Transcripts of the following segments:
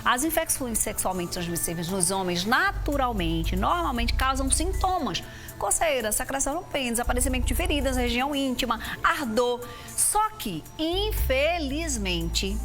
As infecções sexualmente transmissíveis nos homens, naturalmente, normalmente causam sintomas. Coceira, secreção no pênis, aparecimento de feridas, região íntima, ardor. Só que, infelizmente,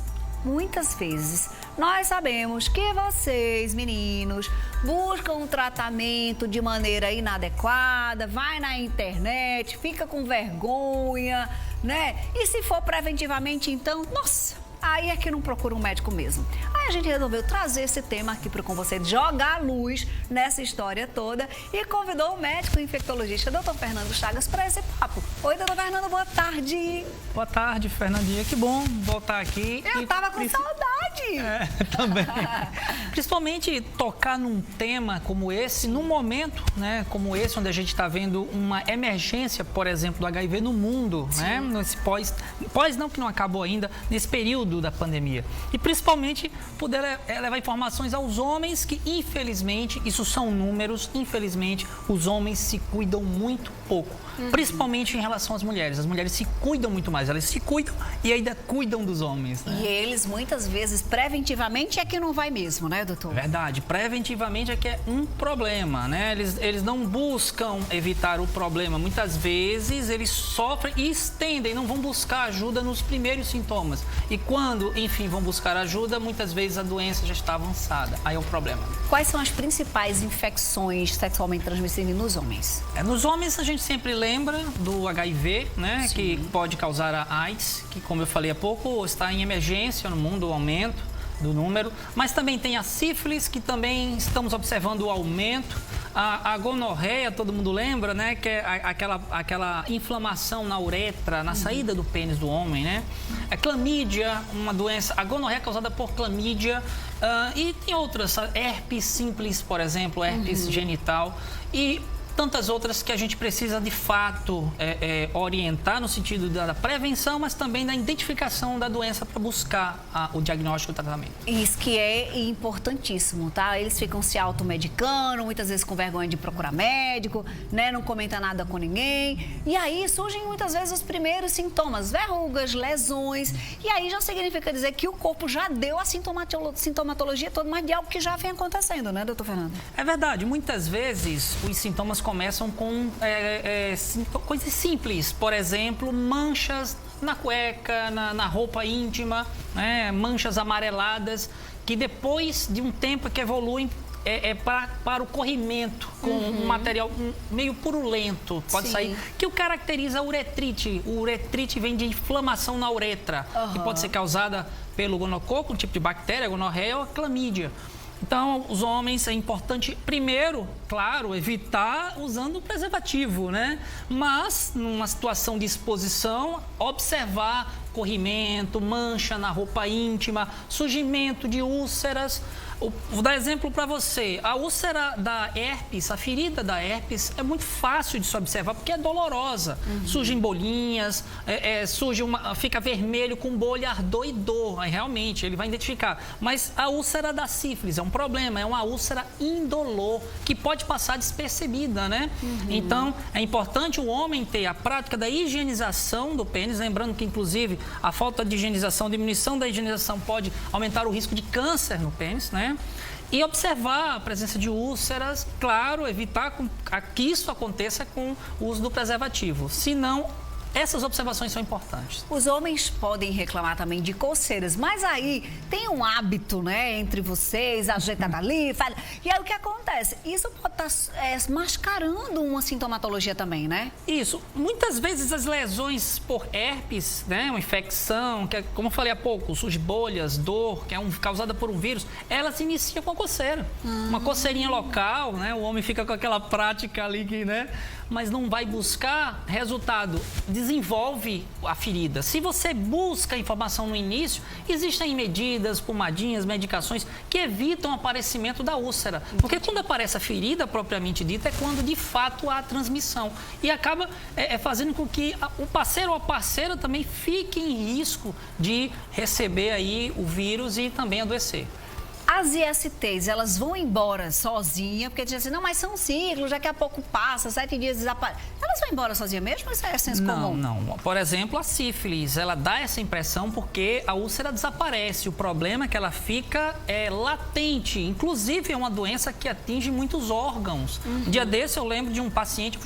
muitas vezes, nós sabemos que vocês, meninos, buscam um tratamento de maneira inadequada, vai na internet, fica com vergonha, né? E se for preventivamente, então, nossa, aí é que não procura um médico mesmo. Aí a gente resolveu trazer esse tema aqui para com você, jogar luz nessa história toda e convidou o médico infectologista, doutor Fernando Chagas, para esse papo. Oi, doutor Fernando, boa tarde. Boa tarde, Fernandinha. Que bom voltar aqui. Eu tava com saudade. Também. Principalmente tocar num tema como esse, num momento, né, como esse, onde a gente está vendo uma emergência, por exemplo, do HIV no mundo, né? Nesse pós não, que não acabou ainda, nesse período da pandemia. E principalmente poder levar informações aos homens que, infelizmente, isso são números, infelizmente, os homens se cuidam muito pouco. Principalmente em relação às mulheres. As mulheres se cuidam muito mais, elas se cuidam e ainda cuidam dos homens, né? E eles, muitas vezes, preventivamente é que não vai mesmo, né, doutor? Verdade, preventivamente é que é um problema, né? Eles não buscam evitar o problema. Muitas vezes eles sofrem e estendem, não vão buscar ajuda nos primeiros sintomas. E quando, enfim, vão buscar ajuda, muitas vezes a doença já está avançada. Aí é o problema. Quais são as principais infecções sexualmente transmissíveis nos homens? Nos homens a gente sempre lembra do HIV, né? Sim. Que pode causar a AIDS, que, como eu falei há pouco, está em emergência no mundo, o aumento do número. Mas também tem a sífilis, que também estamos observando o aumento. A gonorreia, todo mundo lembra, né? Que é aquela inflamação na uretra, na saída do pênis do homem, né? A clamídia, uma doença, a gonorreia é causada por clamídia. E tem outras, herpes simples, por exemplo, herpes genital. E tantas outras que a gente precisa, de fato, orientar no sentido da prevenção, mas também da identificação da doença para buscar o diagnóstico e o tratamento. Isso que é importantíssimo, tá? Eles ficam se automedicando, muitas vezes com vergonha de procurar médico, né? Não comenta nada com ninguém. E aí surgem muitas vezes os primeiros sintomas, verrugas, lesões. E aí já significa dizer que o corpo já deu a sintomatologia toda, mas de algo que já vem acontecendo, né, doutor Fernando? É verdade. Muitas vezes os sintomas começam com coisas simples, por exemplo, manchas na cueca, na roupa íntima, né? Manchas amareladas, que depois de um tempo que evoluem para o corrimento, com um material meio purulento, pode sair, que o caracteriza a uretrite. O uretrite vem de inflamação na uretra, que pode ser causada pelo gonococo, um tipo de bactéria, gonorreia ou a clamídia. Então, os homens, é importante, primeiro, claro, evitar usando o preservativo, né? Mas, numa situação de exposição, observar corrimento, mancha na roupa íntima, surgimento de úlceras. Vou dar exemplo para você. A úlcera da herpes, a ferida da herpes, é muito fácil de se observar porque é dolorosa. Surgem bolinhas, fica vermelho com bolha, ardor e dor. Aí, realmente, ele vai identificar. Mas a úlcera da sífilis é um problema, é uma úlcera indolor que pode passar despercebida, né? Então, é importante o homem ter a prática da higienização do pênis, lembrando que, inclusive, a falta de higienização, a diminuição da higienização pode aumentar o risco de câncer no pênis, né? E observar a presença de úlceras, claro, evitar que isso aconteça com o uso do preservativo. Se não, essas observações são importantes. Os homens podem reclamar também de coceiras, mas aí tem um hábito, né, entre vocês, ajeita dali, fala. E aí o que acontece? Isso pode estar mascarando uma sintomatologia também, né? Isso. Muitas vezes as lesões por herpes, né, uma infecção, que é, como eu falei há pouco, surge bolhas, dor, que é causada por um vírus, ela se inicia com a coceira. Uma coceirinha local, né? O homem fica com aquela prática ali que, né? Mas não vai buscar resultado, desenvolve a ferida. Se você busca informação no início, existem medidas, pomadinhas, medicações que evitam o aparecimento da úlcera. Porque quando aparece a ferida propriamente dita, é quando de fato há transmissão. E acaba fazendo com que o parceiro ou a parceira também fique em risco de receber aí o vírus e também adoecer. As ISTs, elas vão embora sozinha, porque dizem assim, não, mas são ciclos, daqui a pouco passa, 7 dias desaparece. Elas vão embora sozinha mesmo ou isso é senso comum? Não. Por exemplo, a sífilis, ela dá essa impressão porque a úlcera desaparece. O problema é que ela fica latente. Inclusive, é uma doença que atinge muitos órgãos. Um dia desse, eu lembro de um paciente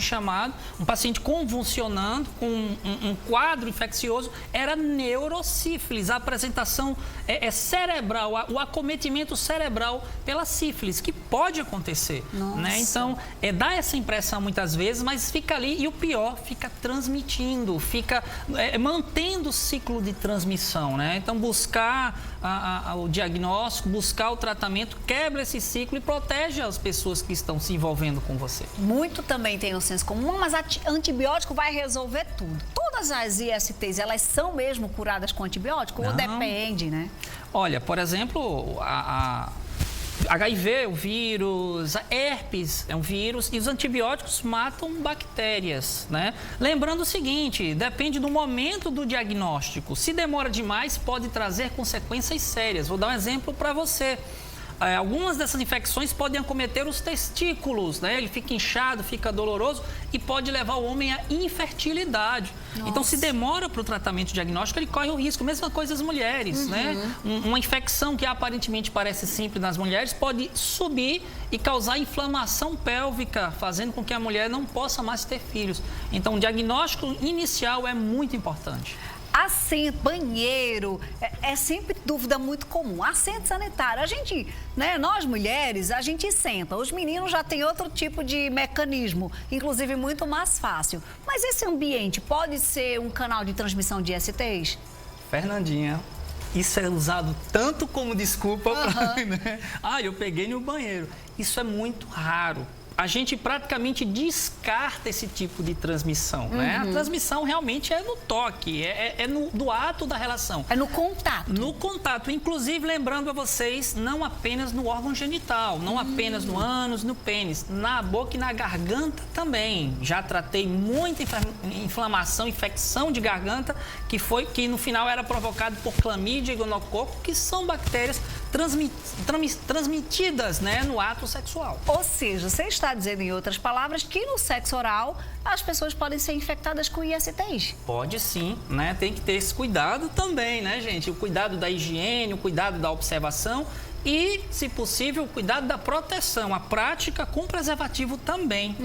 um paciente convulsionando, com um quadro infeccioso, era neurosífilis. A apresentação é cerebral, o acometimento cerebral pela sífilis, que pode acontecer, né? Então, dá essa impressão muitas vezes, mas fica ali e o pior, fica transmitindo, fica mantendo o ciclo de transmissão, né? Então, buscar o diagnóstico, buscar o tratamento, quebra esse ciclo e protege as pessoas que estão se envolvendo com você. Muito também tem o senso comum, mas antibiótico vai resolver tudo. Todas as ISTs, elas são mesmo curadas com antibiótico? Ou depende, né? Olha, por exemplo, HIV, o vírus, a herpes é um vírus e os antibióticos matam bactérias, né? Lembrando o seguinte, depende do momento do diagnóstico. Se demora demais, pode trazer consequências sérias. Vou dar um exemplo para você. Algumas dessas infecções podem acometer os testículos, né? Ele fica inchado, fica doloroso e pode levar o homem à infertilidade. Nossa. Então, se demora para o tratamento diagnóstico, ele corre o risco. Mesma coisa as mulheres, né? Uma infecção que aparentemente parece simples nas mulheres pode subir e causar inflamação pélvica, fazendo com que a mulher não possa mais ter filhos. Então, o diagnóstico inicial é muito importante. Assento, banheiro, é sempre dúvida muito comum. Assento sanitário, a gente, né, nós mulheres, a gente senta. Os meninos já têm outro tipo de mecanismo, inclusive muito mais fácil. Mas esse ambiente pode ser um canal de transmissão de ISTs? Fernandinha, isso é usado tanto como desculpa para mim, né? Eu peguei no banheiro. Isso é muito raro. A gente praticamente descarta esse tipo de transmissão, né? A transmissão realmente é no toque, do ato da relação. É no contato. No contato. Inclusive, lembrando a vocês, não apenas no órgão genital, não apenas no ânus, no pênis, na boca e na garganta também. Já tratei muita inflamação, infecção de garganta, que no final era provocado por clamídia e gonococo, que são bactérias transmitidas, né, no ato sexual. Ou seja, você está dizendo, em outras palavras, que no sexo oral as pessoas podem ser infectadas com ISTs? Pode sim, né? Tem que ter esse cuidado também, né, gente? O cuidado da higiene, o cuidado da observação e, se possível, o cuidado da proteção, a prática com preservativo também.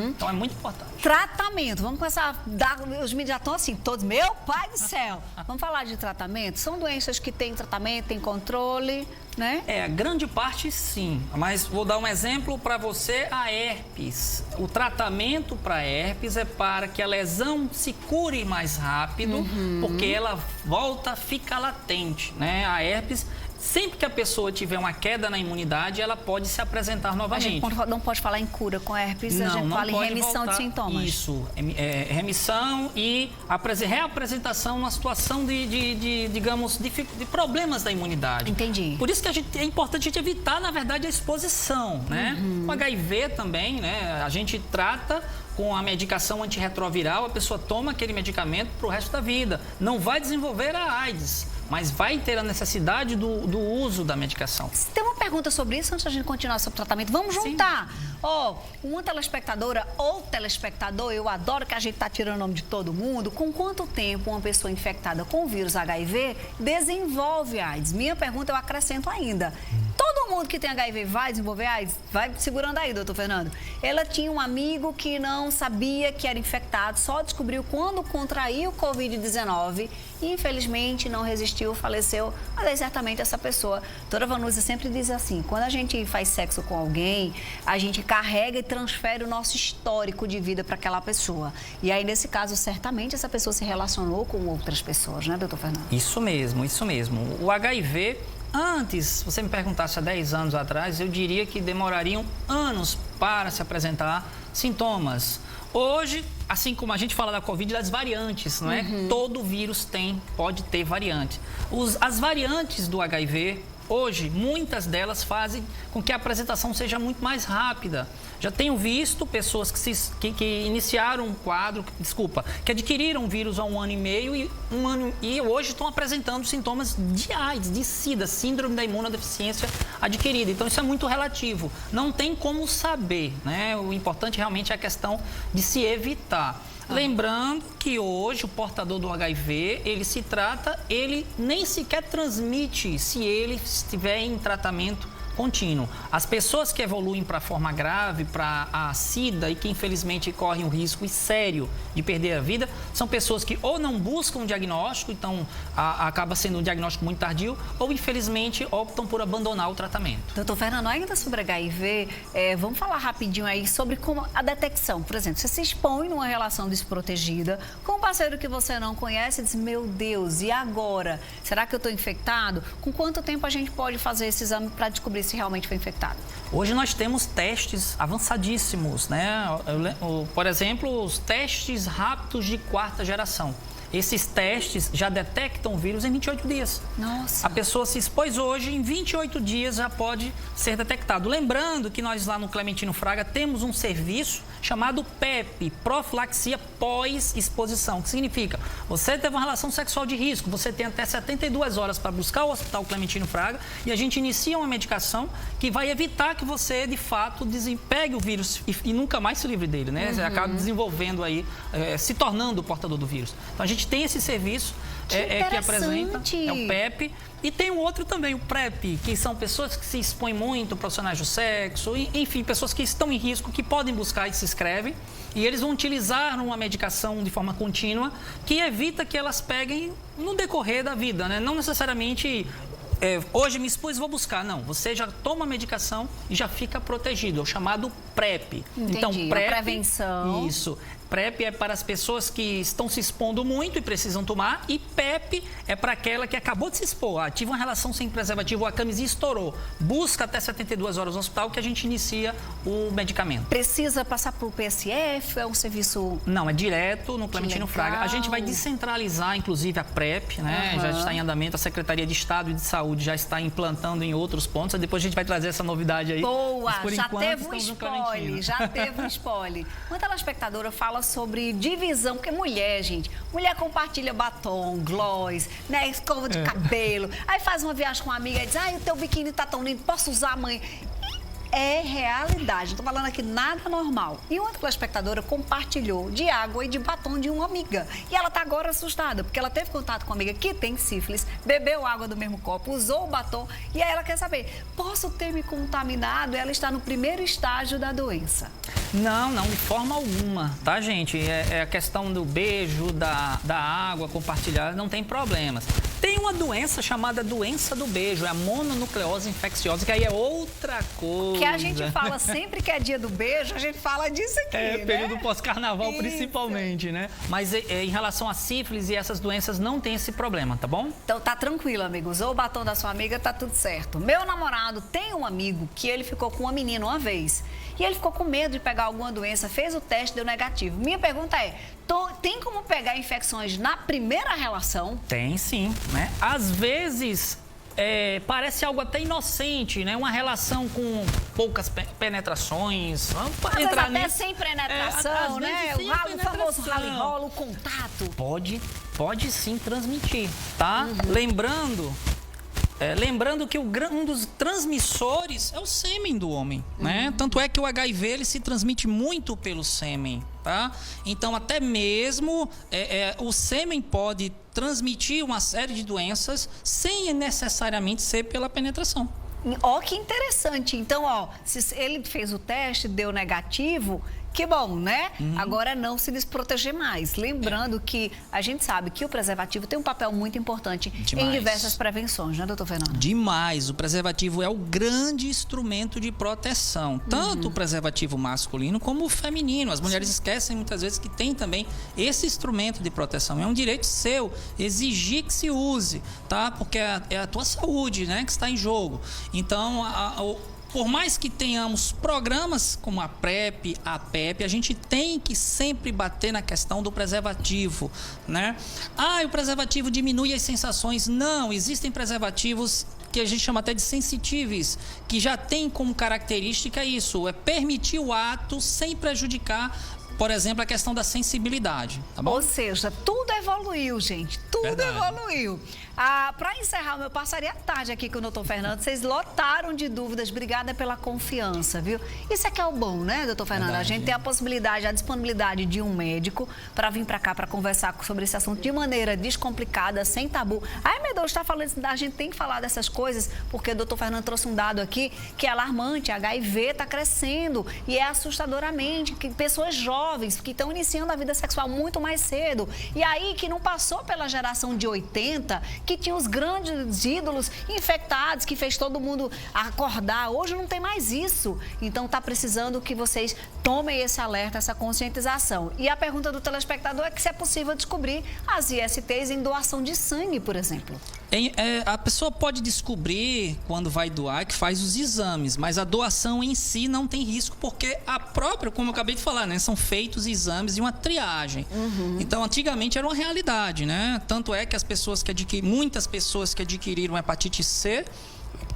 Então, é muito importante. Tratamento, vamos começar a dar, os meninos já estão assim, todos, meu pai do céu. Vamos falar de tratamento? São doenças que têm tratamento, têm controle, né? Grande parte sim, mas vou dar um exemplo para você, a herpes. O tratamento para herpes é para que a lesão se cure mais rápido, porque ela volta, fica latente, né? A herpes, sempre que a pessoa tiver uma queda na imunidade, ela pode se apresentar novamente. A gente não pode falar em cura com herpes, a gente fala em remissão de sintomas. Isso, remissão e reapresentação numa situação digamos, de problemas da imunidade. Entendi. Por isso que é importante a gente evitar, na verdade, a exposição, né? O HIV também, né? A gente trata com a medicação antirretroviral, a pessoa toma aquele medicamento para o resto da vida. Não vai desenvolver a AIDS, mas vai ter a necessidade do uso da medicação. Tem uma pergunta sobre isso antes da gente continuar sobre o tratamento. Vamos juntar. Uma telespectadora ou telespectador, eu adoro que a gente está tirando o nome de todo mundo. Com quanto tempo uma pessoa infectada com o vírus HIV desenvolve AIDS? Minha pergunta eu acrescento ainda. Todo mundo que tem HIV vai desenvolver AIDS? Vai segurando aí, doutor Fernando. Ela tinha um amigo que não sabia que era infectado, só descobriu quando contraiu o Covid-19 e, infelizmente, não resistiu, faleceu. Mas aí, certamente, essa pessoa... Doutora Vanusa sempre diz assim, quando a gente faz sexo com alguém, a gente carrega e transfere o nosso histórico de vida para aquela pessoa. E aí, nesse caso, certamente, essa pessoa se relacionou com outras pessoas, né, doutor Fernando? Isso mesmo, isso mesmo. O HIV... Antes, se você me perguntasse há 10 anos atrás, eu diria que demorariam anos para se apresentar sintomas. Hoje, assim como a gente fala da Covid, das variantes, não é? Todo vírus pode ter variante. As variantes do HIV Hoje, muitas delas fazem com que a apresentação seja muito mais rápida. Já tenho visto pessoas que iniciaram um quadro, que adquiriram o vírus há 1 ano e meio e hoje estão apresentando sintomas de AIDS, de SIDA, síndrome da imunodeficiência adquirida. Então, isso é muito relativo. Não tem como saber, né? O importante realmente é a questão de se evitar. Lembrando que hoje o portador do HIV, ele nem sequer transmite se ele estiver em tratamento contínuo. As pessoas que evoluem para a forma grave, para a SIDA e que infelizmente correm o risco sério de perder a vida, são pessoas que ou não buscam um diagnóstico, então acaba sendo um diagnóstico muito tardio, ou infelizmente optam por abandonar o tratamento. Doutor Fernando, ainda sobre HIV, vamos falar rapidinho aí sobre como a detecção. Por exemplo, você se expõe numa relação desprotegida com um parceiro que você não conhece e diz, meu Deus, e agora? Será que eu estou infectado? Com quanto tempo a gente pode fazer esse exame para descobrir se realmente foi infectado? Hoje nós temos testes avançadíssimos, né? Por exemplo, os testes rápidos de 4ª geração. Esses testes já detectam o vírus em 28 dias. Nossa! A pessoa se expôs hoje, em 28 dias já pode ser detectado. Lembrando que nós lá no Clementino Fraga temos um serviço chamado PEP, profilaxia pós-exposição, que significa, você teve uma relação sexual de risco, você tem até 72 horas para buscar o Hospital Clementino Fraga e a gente inicia uma medicação que vai evitar que você, de fato, pegue o vírus e nunca mais se livre dele, né? Você acaba desenvolvendo aí, se tornando o portador do vírus. Então, a gente tem esse serviço que apresenta, é o PEP. E tem o outro também, o PrEP, que são pessoas que se expõem muito, profissionais do sexo, enfim, pessoas que estão em risco, que podem buscar e se inscrevem. E eles vão utilizar uma medicação de forma contínua que evita que elas peguem no decorrer da vida, né? Não necessariamente... hoje me expus, vou buscar. Não, você já toma a medicação e já fica protegido, é o chamado PrEP. Entendi, então, PrEP, prevenção. Isso. PrEP é para as pessoas que estão se expondo muito e precisam tomar. E PEP é para aquela que acabou de se expor, tive uma relação sem preservativo, a camisinha estourou. Busca até 72 horas no hospital que a gente inicia o medicamento. Precisa passar por PSF? É um serviço... Não, é direto no Clementino Fraga. A gente vai descentralizar, inclusive, a PrEP, né? Já está em andamento, a Secretaria de Estado e de Saúde já está implantando em outros pontos. Depois a gente vai trazer essa novidade aí. Boa, já teve um spoiler, Uma telespectadora fala sobre divisão, porque mulher, gente, mulher compartilha batom, gloss, né, escova de cabelo, aí faz uma viagem com uma amiga e diz, o teu biquíni tá tão lindo, posso usar amanhã? É realidade, não tô falando aqui nada normal. E uma telespectadora compartilhou de água e de batom de uma amiga. E ela tá agora assustada, porque ela teve contato com uma amiga que tem sífilis, bebeu água do mesmo copo, usou o batom, e aí ela quer saber, posso ter me contaminado? Ela está no primeiro estágio da doença. Não, de forma alguma, tá, gente? É a questão do beijo, da água compartilhada, não tem problemas. Tem uma doença chamada doença do beijo, é a mononucleose infecciosa, que aí é outra coisa. Que a gente fala sempre que é dia do beijo, a gente fala disso aqui, né? Período pós-carnaval principalmente, né? Mas em relação a sífilis e essas doenças não tem esse problema, tá bom? Então tá tranquilo, amigo. Usou o batom da sua amiga, tá tudo certo. Meu namorado tem um amigo que ele ficou com uma menina uma vez. E ele ficou com medo de pegar alguma doença, fez o teste, deu negativo. Minha pergunta é, tem como pegar infecções na primeira relação? Tem sim, né? Às vezes... parece algo até inocente, né? Uma relação com poucas penetrações. Às vezes até sem penetração, né? O famoso rally-rola, o contato. Pode sim transmitir, tá? Lembrando que um dos transmissores é o sêmen do homem, né? Tanto é que o HIV ele se transmite muito pelo sêmen, tá? Então, até mesmo o sêmen pode transmitir uma série de doenças sem necessariamente ser pela penetração. Ó, que interessante. Então, se ele fez o teste, deu negativo... Que bom, né? Agora não se desproteger mais. Lembrando que a gente sabe que o preservativo tem um papel muito importante em diversas prevenções, né, doutor Fernando? Demais. O preservativo é o grande instrumento de proteção. Tanto o preservativo masculino como o feminino. As mulheres esquecem muitas vezes que tem também esse instrumento de proteção. É um direito seu exigir que se use, tá? Porque é a tua saúde, né, que está em jogo. Então, por mais que tenhamos programas como a PrEP, a PEP, a gente tem que sempre bater na questão do preservativo, né? O preservativo diminui as sensações. Não, existem preservativos que a gente chama até de sensitives, que já tem como característica isso, é permitir o ato sem prejudicar, por exemplo, a questão da sensibilidade, tá bom? Ou seja, tudo evoluiu, gente. Tudo Verdade. evoluiu. Para encerrar, eu passaria a tarde aqui com o doutor Fernando. Vocês lotaram de dúvidas. Obrigada pela confiança, viu? Isso é que é o bom, né, doutor Fernando? Verdade. A gente tem a possibilidade, a disponibilidade de um médico para vir para cá para conversar sobre esse assunto de maneira descomplicada, sem tabu. Ai, meu Deus, está falando, a gente tem que falar dessas coisas, porque o doutor Fernando trouxe um dado aqui que é alarmante. A HIV está crescendo e é assustadoramente que pessoas jovens que estão iniciando a vida sexual muito mais cedo. E aí que não passou pela geração de 80, que tinha os grandes ídolos infectados, que fez todo mundo acordar. Hoje não tem mais isso. Então está precisando que vocês tomem esse alerta, essa conscientização. E a pergunta do telespectador é que se é possível descobrir as ISTs em doação de sangue, por exemplo. A pessoa pode descobrir quando vai doar que faz os exames, mas a doação em si não tem risco, porque a própria, como eu acabei de falar, né, são feitos exames e uma triagem. Então, antigamente era uma realidade, né? Tanto é que muitas pessoas que adquiriram hepatite C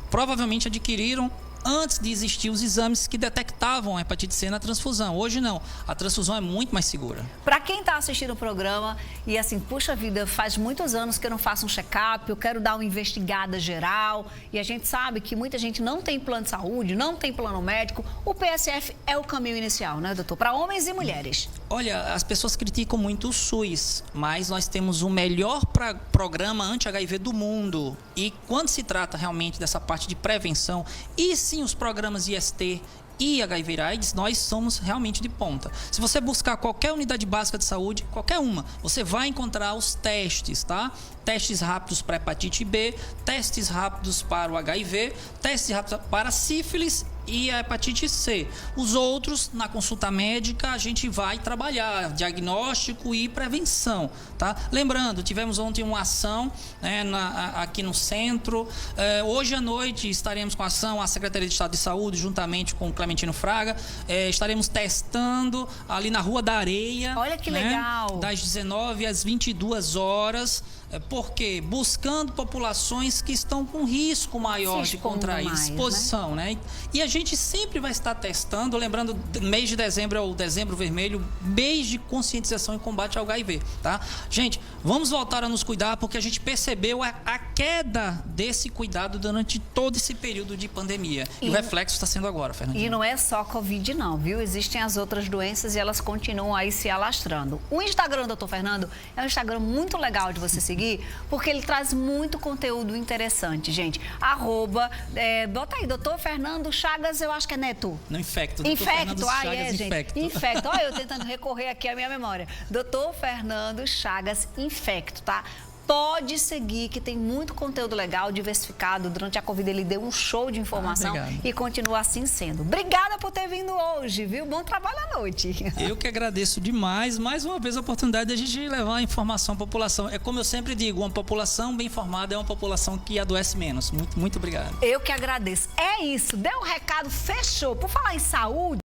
provavelmente adquiriram antes de existir os exames que detectavam a hepatite C na transfusão. Hoje não, a transfusão é muito mais segura. Para quem está assistindo o programa e assim, puxa vida, faz muitos anos que eu não faço um check-up, eu quero dar uma investigada geral, e a gente sabe que muita gente não tem plano de saúde, não tem plano médico, o PSF é o caminho inicial, né, doutor? Para homens e mulheres. Olha, as pessoas criticam muito o SUS, mas nós temos o melhor programa anti-HIV do mundo. E quando se trata realmente dessa parte de prevenção, e sim os programas IST e HIV/AIDS, nós somos realmente de ponta. Se você buscar qualquer unidade básica de saúde, qualquer uma, você vai encontrar os testes, tá? Testes rápidos para hepatite B, testes rápidos para o HIV, testes rápidos para a sífilis e a hepatite C. Os outros, na consulta médica, a gente vai trabalhar diagnóstico e prevenção, tá? Lembrando, tivemos ontem uma ação, né, aqui no centro. Hoje à noite estaremos com a ação, a Secretaria de Estado de Saúde, juntamente com o Clementino Fraga. Estaremos testando ali na Rua da Areia. Olha que né, legal! Das 19 às 22 horas. Por quê? Buscando populações que estão com risco maior de contrair exposição, né? E a gente sempre vai estar testando, lembrando, mês de dezembro é o Dezembro Vermelho, mês de conscientização e combate ao HIV, tá? Gente, vamos voltar a nos cuidar, porque a gente percebeu a queda desse cuidado durante todo esse período de pandemia. E o reflexo está sendo agora, Fernandinha. E não é só Covid não, viu? Existem as outras doenças e elas continuam aí se alastrando. O Instagram do Dr. Fernando é um Instagram muito legal de você seguir, porque ele traz muito conteúdo interessante, gente. Bota aí, Dr. Fernando Chagas, eu acho que é Neto. Não, Infecto. Infecto, gente. Infecto. Infecto. Olha, eu tentando recorrer aqui à minha memória. Dr. Fernando Chagas Infecto, tá? Pode seguir, que tem muito conteúdo legal, diversificado. Durante a Covid ele deu um show de informação e continua assim sendo. Obrigada por ter vindo hoje, viu? Bom trabalho à noite. Eu que agradeço demais, mais uma vez, a oportunidade de a gente levar a informação à população. É como eu sempre digo, uma população bem informada é uma população que adoece menos. Muito, muito obrigado. Eu que agradeço. É isso, deu um recado, fechou. Por falar em saúde,